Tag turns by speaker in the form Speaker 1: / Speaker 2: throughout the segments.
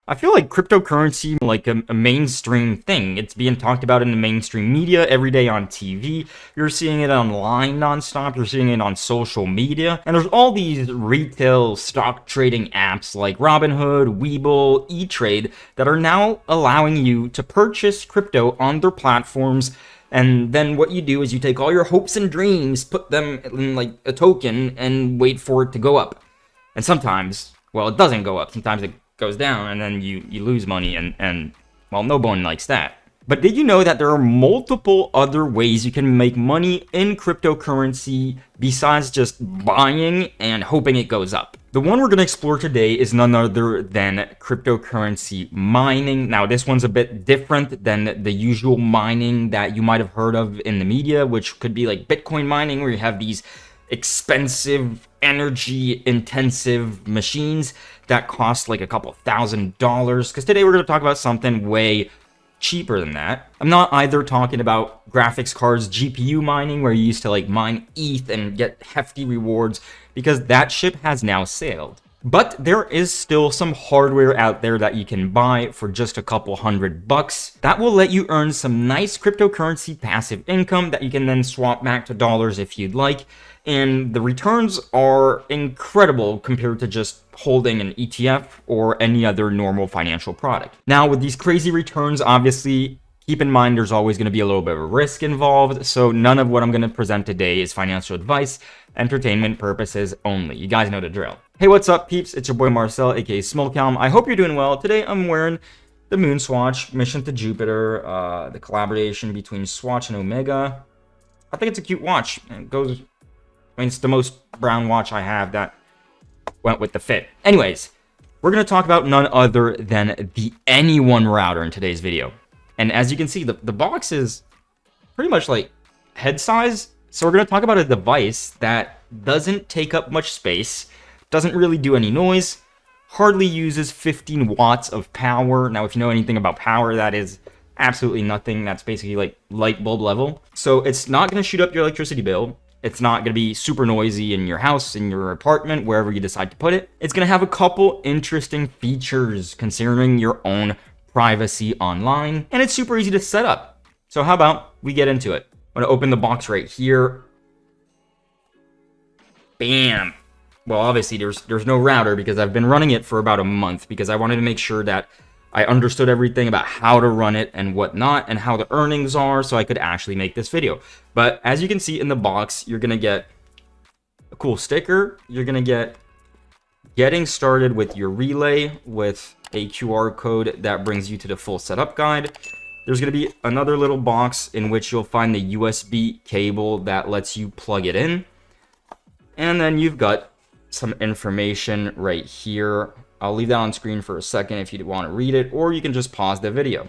Speaker 1: I feel like cryptocurrency like a mainstream thing. It's being talked about in the mainstream media every day on TV. You're seeing it online nonstop. You're seeing it on social media. And there's all these retail stock trading apps like Robinhood, Webull, E-Trade that are now allowing you to purchase crypto on their platforms. And then what you do is you take all your hopes and dreams, put them in like a token, and wait for it to go up. And sometimes, well, it doesn't go up. Sometimes it goes down, and then you lose money, and well, no one likes that. But did you know that there are multiple other ways you can make money in cryptocurrency besides just buying and hoping it goes up? The one we're going to explore today is none other than cryptocurrency mining. Now, this one's a bit different than the usual mining that you might have heard of in the media, which could be like Bitcoin mining, where you have these expensive, energy intensive machines that cost like a couple $1,000s. Because today we're going to talk about something way cheaper than that. I'm not either talking about graphics cards GPU mining, where you used to like mine ETH and get hefty rewards, because that ship has now sailed. But there is still some hardware out there that you can buy for just a couple $100 that will let you earn some nice cryptocurrency passive income that you can then swap back to dollars if you'd like. And the returns are incredible compared to just holding an ETF or any other normal financial product. Now, with these crazy returns, obviously, keep in mind there's always going to be a little bit of a risk involved, so none of what I'm going to present today is financial advice, entertainment purposes only. You guys know the drill. Hey, what's up, peeps? It's your boy Marcel, aka Smolcalm. I hope you're doing well. Today I'm wearing the Moon Swatch, Mission to Jupiter, the collaboration between Swatch and Omega. I think it's a cute watch. It goes... I mean, it's the most brown watch I have that went with the fit. Anyways, we're going to talk about none other than the AnyOne router in today's video. And as you can see, the box is pretty much like head size. So we're going to talk about a device that doesn't take up much space, doesn't really do any noise, hardly uses 15 watts of power. Now, if you know anything about power, that is absolutely nothing. That's basically like light bulb level. So it's not going to shoot up your electricity bill. It's not going to be super noisy in your house, in your apartment, wherever you decide to put it. It's going to have a couple interesting features considering your own privacy online. And it's super easy to set up. So how about we get into it? I'm going to open the box right here. Bam. Well, obviously there's no router because I've been running it for about a month because I wanted to make sure that I understood everything about how to run it and whatnot and how the earnings are so I could actually make this video. But as you can see in the box, you're going to get a cool sticker. You're going to get getting started with your relay with a QR code that brings you to the full setup guide. There's going to be another little box in which you'll find the USB cable that lets you plug it in. And then you've got some information right here. I'll leave that on screen for a second if you want to read it, or you can just pause the video.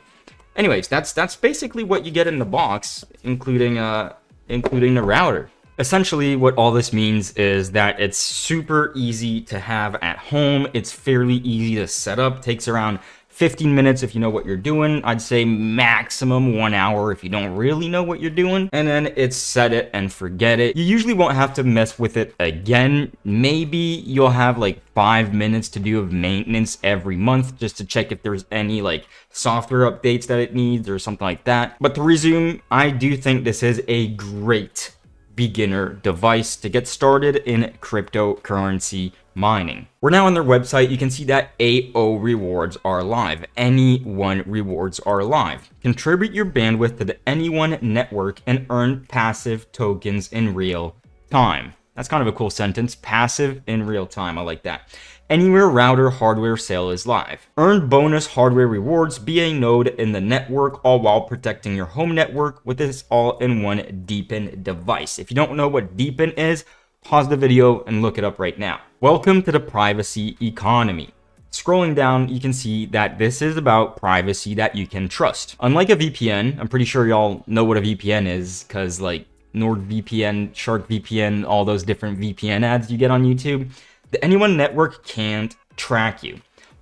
Speaker 1: Anyways, that's basically what you get in the box, including the router. Essentially, what all this means is that it's super easy to have at home. It's fairly easy to set up. Takes around 15 minutes if you know what you're doing. I'd say maximum 1 hour if you don't really know what you're doing. And then it's set it and forget it. You usually won't have to mess with it again. Maybe you'll have like 5 minutes to do of maintenance every month just to check if there's any like software updates that it needs or something like that. But to resume, I do think this is a great beginner device to get started in cryptocurrency mining. We're now on their website. You can see that AO rewards are live. AnyOne rewards are live. Contribute your bandwidth to the AnyOne network and earn passive tokens in real time. That's kind of a cool sentence. Passive in real time. I like that. Anywhere router hardware sale is live. Earn bonus hardware rewards, be a node in the network, all while protecting your home network with this all-in-one DePIN device. If you don't know what DePIN is, pause the video and look it up right now. Welcome to the privacy economy. Scrolling down, you can see that this is about privacy that you can trust. Unlike a VPN, I'm pretty sure y'all know what a VPN is because like NordVPN, SharkVPN, all those different VPN ads you get on YouTube. The AnyOne network can't track you.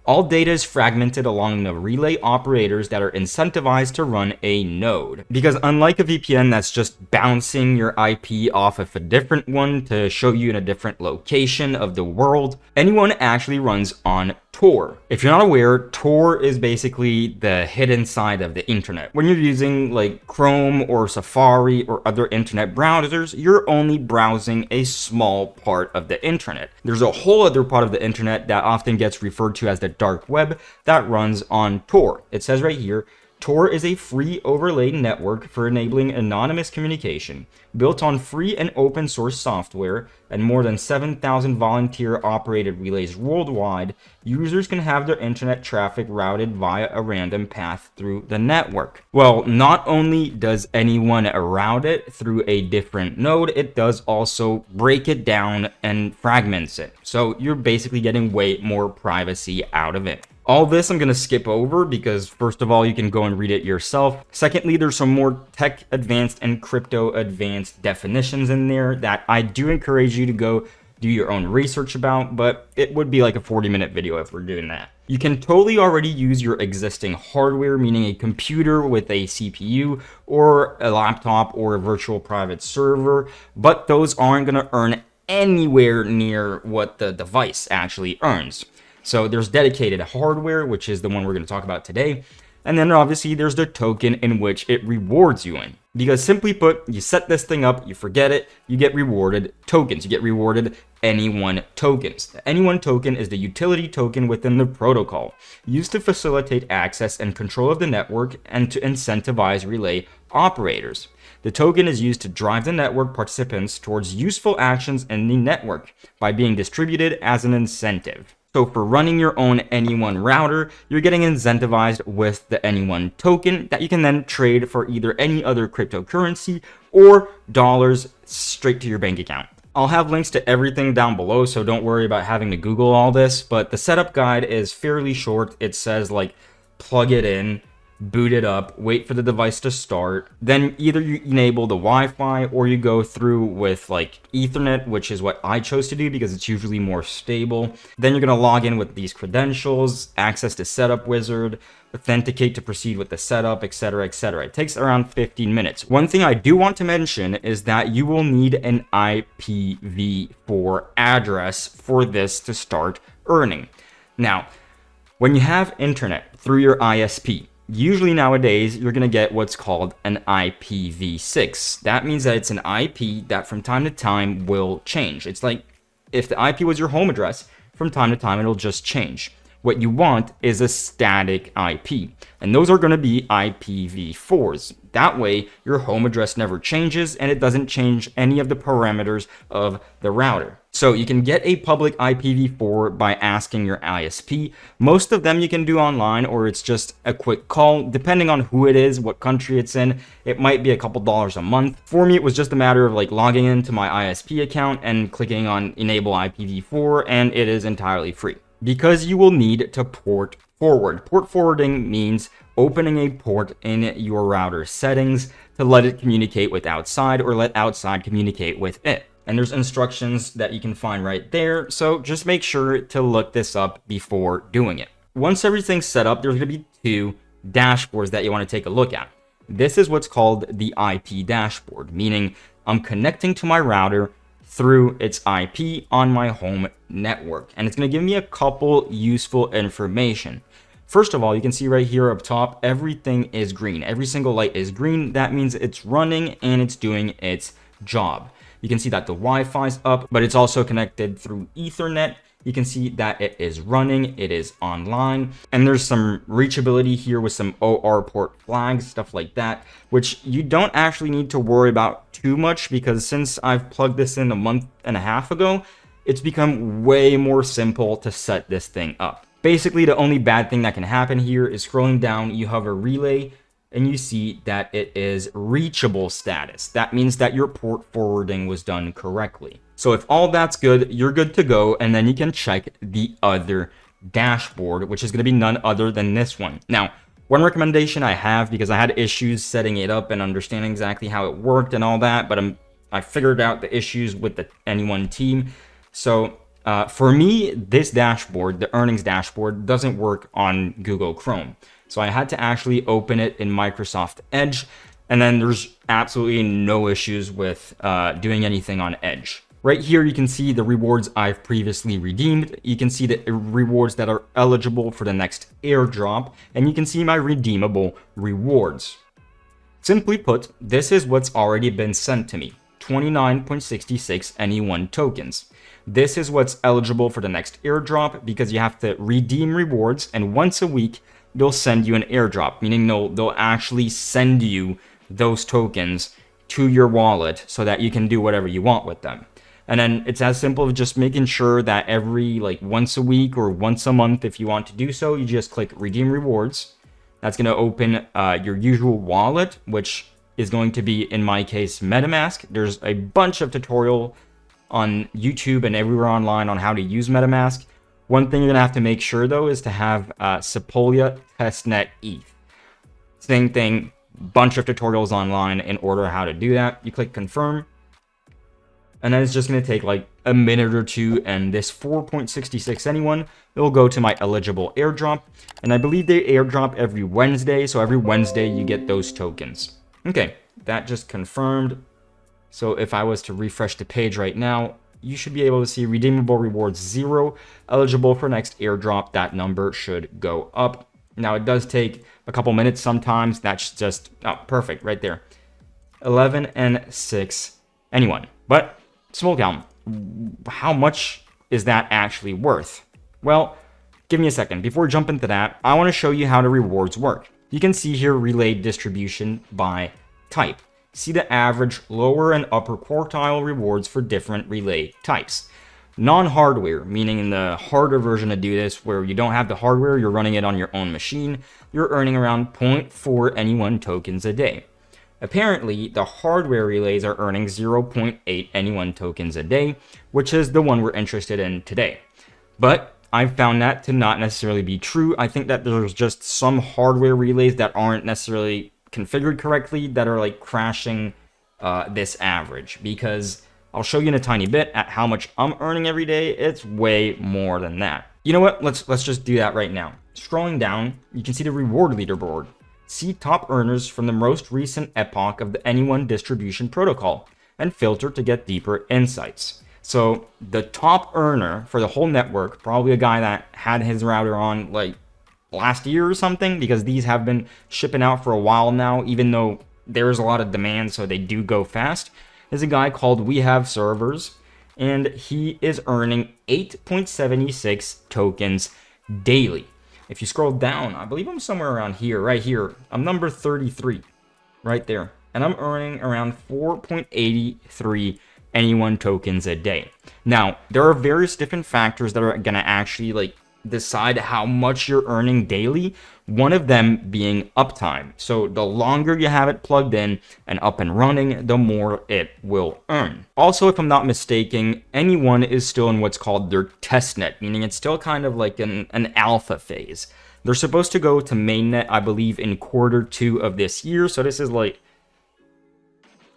Speaker 1: All data is fragmented along the relay operators that are incentivized to run a node. Because unlike a VPN that's just bouncing your IP off of a different one to show you in a different location of the world, AnyOne actually runs on Tor. If you're not aware, Tor is basically the hidden side of the internet. When you're using like Chrome or Safari or other internet browsers, you're only browsing a small part of the internet. There's a whole other part of the internet that often gets referred to as the dark web that runs on Tor. It says right here, Tor is a free overlay network for enabling anonymous communication, built on free and open source software and more than 7,000 volunteer-operated relays worldwide. Users can have their internet traffic routed via a random path through the network. Well, not only does AnyOne route it through a different node, it does also break it down and fragments it. So you're basically getting way more privacy out of it. All this I'm going to skip over because first of all, you can go and read it yourself. Secondly, there's some more tech advanced and crypto advanced definitions in there that I do encourage you to go do your own research about, but it would be like a 40-minute video if we're doing that. You can totally already use your existing hardware, meaning a computer with a CPU or a laptop or a virtual private server, but those aren't going to earn anywhere near what the device actually earns. So there's dedicated hardware, which is the one we're going to talk about today. And then obviously there's the token in which it rewards you in. Because simply put, you set this thing up, you forget it, you get rewarded tokens. You get rewarded AnyOne tokens. The AnyOne token is the utility token within the protocol, used to facilitate access and control of the network and to incentivize relay operators. The token is used to drive the network participants towards useful actions in the network by being distributed as an incentive. So for running your own AnyOne router, you're getting incentivized with the AnyOne token that you can then trade for either any other cryptocurrency or dollars straight to your bank account. I'll have links to everything down below, so don't worry about having to Google all this, but the setup guide is fairly short. It says like plug it in, boot it up, wait for the device to start, then either you enable the Wi-Fi or you go through with like Ethernet, which is what I chose to do because it's usually more stable. Then you're going to log in with these credentials, access to setup wizard, authenticate to proceed with the setup, etc., etc. It takes around 15 minutes. One thing I do want to mention is that you will need an IPv4 address for this to start earning. Now, when you have internet through your ISP, usually nowadays, you're going to get what's called an IPv6. That means that it's an IP that from time to time will change. It's like if the IP was your home address, from time to time it'll just change. What you want is a static IP, and those are going to be IPv4s. That way, your home address never changes, and it doesn't change any of the parameters of the router. So you can get a public IPv4 by asking your ISP. Most of them you can do online, or it's just a quick call. Depending on who it is, what country it's in, it might be a couple dollars a month. For me, it was just a matter of like logging into my ISP account and clicking on Enable IPv4, and it is entirely free. Because you will need to port forward. Port forwarding means opening a port in your router settings to let it communicate with outside or let outside communicate with it. And there's instructions that you can find right there, so just make sure to look this up before doing it. Once everything's set up, there's going to be two dashboards that you want to take a look at. This is what's called the IP dashboard, meaning I'm connecting to my router through its IP on my home network. And it's going to give me a couple useful information. First of all, you can see right here up top, everything is green. Every single light is green. That means it's running and it's doing its job. You can see that the Wi-Fi is up, but it's also connected through Ethernet. You can see that it is running, it is online, and there's some reachability here with some OR port flags, stuff like that, which you don't actually need to worry about too much because since I've plugged this in a month and a half ago, it's become way more simple to set this thing up. Basically, the only bad thing that can happen here is scrolling down, you hover relay, and you see that it is reachable status. That means that your port forwarding was done correctly. So if all that's good, you're good to go, and then you can check the other dashboard, which is going to be none other than this one. Now, one recommendation I have, because I had issues setting it up and understanding exactly how it worked and all that, but I figured out the issues with the AnyOne team. So For me, this dashboard, the earnings dashboard, doesn't work on Google Chrome. So I had to actually open it in Microsoft Edge, and then there's absolutely no issues with doing anything on Edge. Right here, you can see the rewards I've previously redeemed. You can see the rewards that are eligible for the next airdrop, and you can see my redeemable rewards. Simply put, this is what's already been sent to me, 29.66 AnyOne tokens. This is what's eligible for the next airdrop because you have to redeem rewards, and once a week, they'll send you an airdrop, meaning they'll actually send you those tokens to your wallet so that you can do whatever you want with them. And then it's as simple as just making sure that every once a week or once a month, if you want to do so, you just click redeem rewards. That's going to open your usual wallet, which is going to be, in my case, MetaMask. There's a bunch of tutorial on YouTube and everywhere online on how to use MetaMask. One thing you're gonna have to make sure though is to have Sepolia testnet ETH. Same thing, bunch of tutorials online in order how to do that. You click confirm, and then it's just gonna take like a minute or two, and this 4.66 AnyOne, it will go to my eligible airdrop, and I believe they airdrop every Wednesday, so every Wednesday you get those tokens. Okay, that just confirmed. So if I was to refresh the page right now, you should be able to see redeemable rewards 0, eligible for next airdrop. That number should go up. Now it does take a couple minutes sometimes. That's just perfect right there. 11 and 6 AnyOne. But small down, how much is that actually worth? Well, give me a second. Before we jump into that, I want to show you how the rewards work. You can see here relayed distribution by type. See the average lower and upper quartile rewards for different relay types. Non-hardware, meaning in the harder version to do this, where you don't have the hardware, you're running it on your own machine, you're earning around 0.4 AnyOne tokens a day. Apparently, the hardware relays are earning 0.8 AnyOne tokens a day, which is the one we're interested in today. But I've found that to not necessarily be true. I think that there's just some hardware relays that aren't necessarily configured correctly that are crashing this average, because I'll show you in a tiny bit at how much I'm earning every day. It's way more than that. You know what? Let's just do that right now. Scrolling down, you can see the reward leaderboard. See top earners from the most recent epoch of the AnyOne distribution protocol and filter to get deeper insights. So the top earner for the whole network, probably a guy that had his router on last year or something, because these have been shipping out for a while now, even though there's a lot of demand, so they do go fast, is a guy called We Have Servers, and he is earning 8.76 tokens daily. If you scroll down, I believe I'm somewhere around here, right here. I'm number 33, right there. And I'm earning around 4.83 AnyOne tokens a day. Now, there are various different factors that are gonna actually decide how much you're earning daily, one of them being uptime. So the longer you have it plugged in and up and running, the more it will earn. Also, if I'm not mistaken, AnyOne is still in what's called their testnet, meaning it's still kind of like an alpha phase. They're supposed to go to mainnet, I believe, in Q2 of this year. So this is like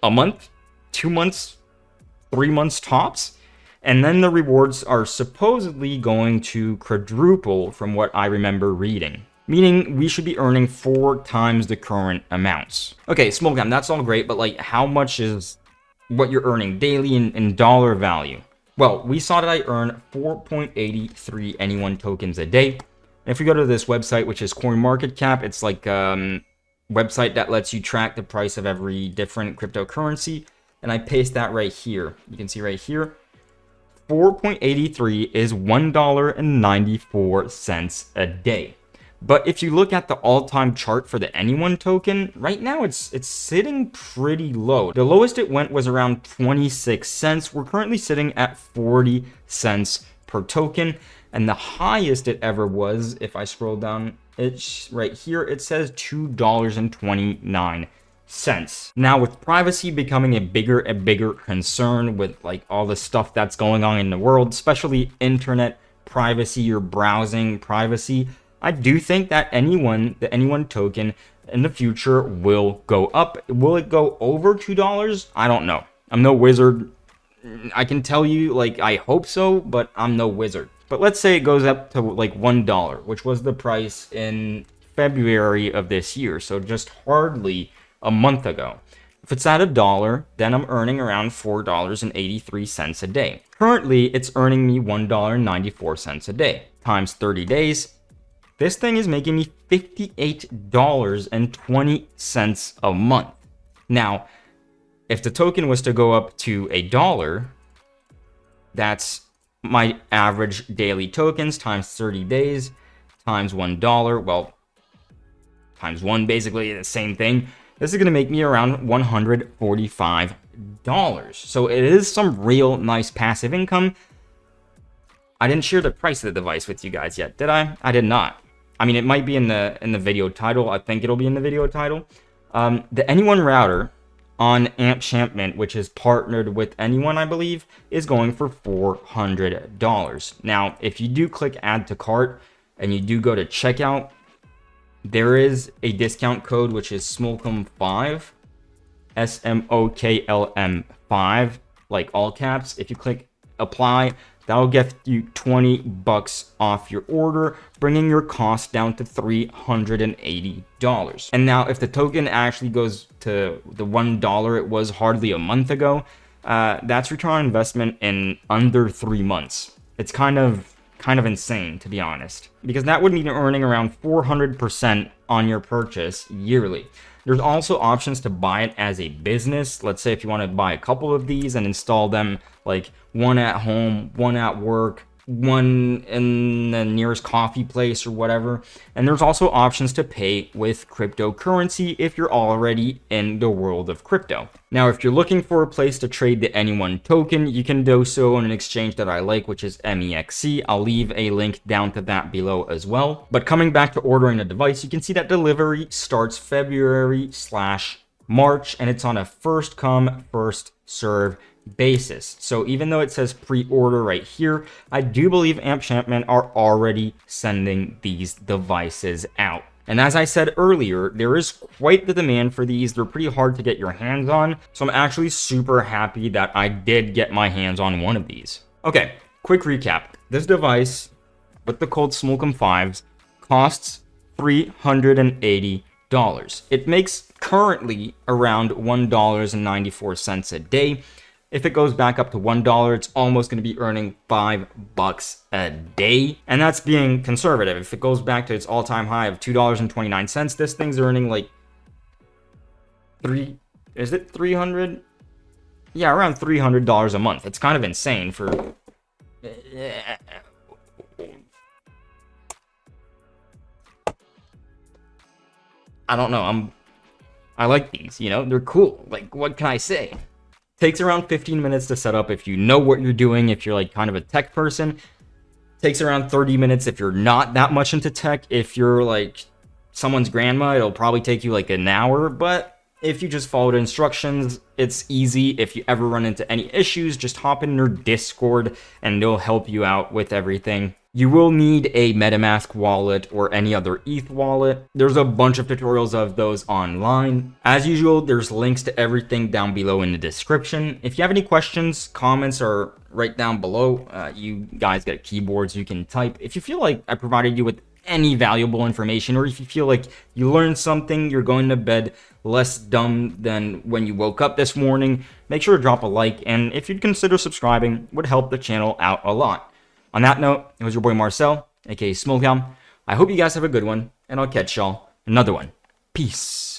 Speaker 1: a month, 2 months, 3 months tops. And then the rewards are supposedly going to quadruple from what I remember reading. Meaning we should be earning 4 times the current amounts. Okay, small cam, that's all great, but how much is what you're earning daily in dollar value? Well, we saw that I earn 4.83 AnyOne tokens a day. And if we go to this website, which is CoinMarketCap, it's website that lets you track the price of every different cryptocurrency. And I paste that right here. You can see right here. 4.83 is $1.94 a day. But if you look at the all-time chart for the AnyOne token, right now it's sitting pretty low. The lowest it went was around 26 cents. We're currently sitting at 40 cents per token. And the highest it ever was, if I scroll down, it's right here, it says $2.29. Now, with privacy becoming a bigger concern with all the stuff that's going on in the world, especially internet privacy or browsing privacy, I do think that the AnyOne token in the future will go up. Will it go over $2? I don't know. I'm no wizard. I can tell you, like, I hope so, but I'm no wizard. But let's say it goes up to like $1, which was the price in February of this year, so just hardly a month ago. If it's at $1, then I'm earning around $4.83 a day. Currently, it's earning me $1.94 a day. Times 30 days, this thing is making me $58.20 a month. Now, if the token was to go up to $1, that's my average daily tokens times 30 days times $1. Well, times 1, basically the same thing. This is going to make me around $145. So it is some real nice passive income. I didn't share the price of the device with you guys yet, did I? I did not. I mean, it might be in the video title. I think it'll be in the video title. The AnyOne router on Enchantment, which is partnered with AnyOne, I believe, is going for $400. Now, if you do click add to cart and you do go to checkout, there is a discount code, which is SMOKLM5, SMOKLM5, like all caps. If you click apply, that'll get you $20 off your order, bringing your cost down to $380. And now if the token actually goes to the $1 it was hardly a month ago, that's return on investment in under 3 months. It's kind of insane, to be honest, because that would mean you're earning around 400% on your purchase yearly. There's also options to buy it as a business. Let's say if you want to buy a couple of these and install them, like one at home, one at work, one in the nearest coffee place or whatever. And there's also options to pay with cryptocurrency if you're already in the world of crypto. Now, if you're looking for a place to trade the AnyOne token, you can do so on an exchange that I like, which is MEXC. I'll leave a link down to that below as well. But coming back to ordering a device, you can see that delivery starts February/March, and it's on a first come, first serve basis. So even though it says pre-order right here, I do believe Enchantment are already sending these devices out. And as I said earlier, there is quite the demand for these. They're pretty hard to get your hands on. So I'm actually super happy that I did get my hands on one of these. Okay, quick recap. This device with the code SMOKLM5s costs $380. It makes currently around $1.94 a day. If it goes back up to $1, it's almost going to be earning $5 a day. And that's being conservative. If it goes back to its all-time high of $2.29, this thing's earning like is it 300? Yeah, around $300 a month. It's kind of insane for I don't know. I like these, you know? They're cool. Like, what can I say? Takes around 15 minutes to set up if you know what you're doing, if you're like kind of a tech person. Takes around 30 minutes if you're not that much into tech. If you're like someone's grandma, it'll probably take you like an hour, but if you just follow the instructions, it's easy. If you ever run into any issues, just hop in their Discord and they'll help you out with everything. You will need a MetaMask wallet or any other ETH wallet. There's a bunch of tutorials of those online. As usual, there's links to everything down below in the description. If you have any questions, comments are right down below. You guys got keyboards you can type. If you feel like I provided you with any valuable information, or if you feel like you learned something, you're going to bed less dumb than when you woke up this morning, make sure to drop a like, and if you'd consider subscribing, would help the channel out a lot. On that note, it was your boy Marcel, aka SMOKLM. I hope you guys have a good one, and I'll catch y'all in another one. Peace.